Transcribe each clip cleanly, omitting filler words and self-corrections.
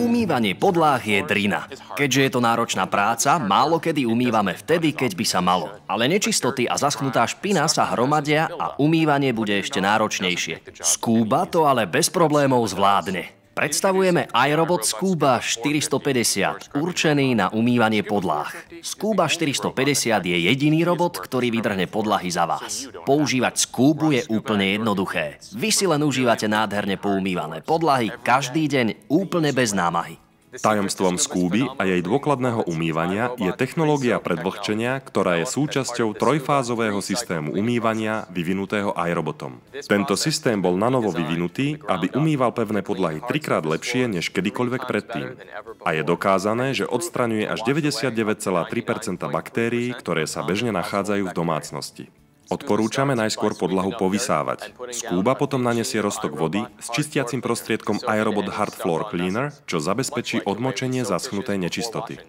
Umývanie podláh je drina. Keďže je to náročná práca, málo kedy umývame vtedy, keď by sa malo. Ale nečistoty a zaschnutá špina sa hromadia a umývanie bude ešte náročnejšie. Scooba to ale bez problémov zvládne. Predstavujeme iRobot Scooba 450, určený na umývanie podláh. Scooba 450 je jediný robot, ktorý vydrhne podlahy za vás. Používať Scoobu je úplne jednoduché. Vy si len užívate nádherne poumývané podlahy každý deň úplne bez námahy. Tajomstvom Scooby a jej dôkladného umývania je technológia predvlhčenia, ktorá je súčasťou trojfázového systému umývania vyvinutého iRobotom. Tento systém bol nanovo vyvinutý, aby umýval pevné podlahy trikrát lepšie než kedykoľvek predtým. A je dokázané, že odstraňuje až 99,3% baktérií, ktoré sa bežne nachádzajú v domácnosti. Odporúčame najskôr podlahu povysávať. Scooba potom nanesie roztok vody s čistiacim prostriedkom iRobot Hard Floor Cleaner, čo zabezpečí odmočenie zaschnutej nečistoty.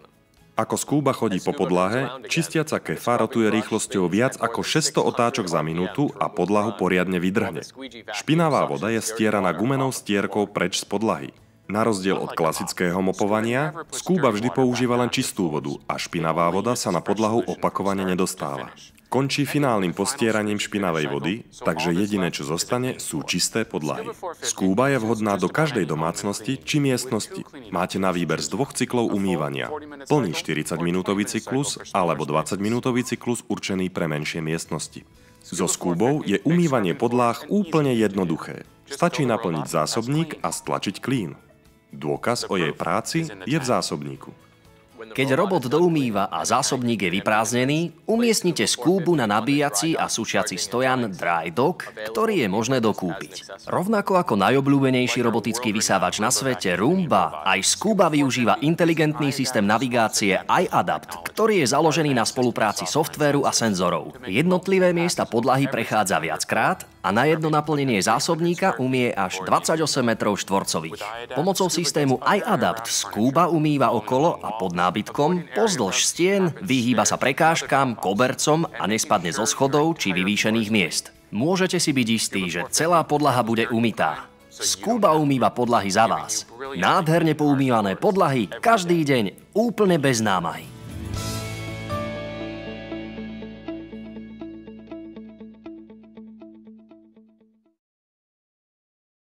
Ako Scooba chodí po podlahe, čistiaca kefa rotuje rýchlosťou viac ako 600 otáčok za minútu a podlahu poriadne vydrhne. Špinavá voda je stieraná gumenou stierkou preč z podlahy. Na rozdiel od klasického mopovania, Scooba vždy používa len čistú vodu a špinavá voda sa na podlahu opakovane nedostáva. Končí finálnym postieraním špinavej vody, takže jediné, čo zostane, sú čisté podlahy. Scooba je vhodná do každej domácnosti či miestnosti. Máte na výber z dvoch cyklov umývania. Plný 40-minútový cyklus alebo 20-minútový cyklus určený pre menšie miestnosti. So Scoobou je umývanie podláh úplne jednoduché. Stačí naplniť zásobník a stlačiť klín. Dôkaz o jej práci je v zásobníku. Keď robot doumýva a zásobník je vyprázdnený, umiestnite Scoobu na nabíjací a sušiaci stojan Dry Dock, ktorý je možné dokúpiť. Rovnako ako najobľúbenejší robotický vysávač na svete Roomba, aj Scooba využíva inteligentný systém navigácie iAdapt, ktorý je založený na spolupráci softvéru a senzorov. Jednotlivé miesta podlahy prechádza viackrát a na jedno naplnenie zásobníka umie až 28 metrov štvorcových. Pomocou systému iAdapt Scooba umýva okolo a pod nábytkom, pozdĺž stien, vyhýba sa prekážkam, kobercom a nespadne zo schodov či vyvýšených miest. Môžete si byť istí, že celá podlaha bude umytá. Scooba umýva podlahy za vás. Nádherne poumývané podlahy každý deň úplne bez námahy.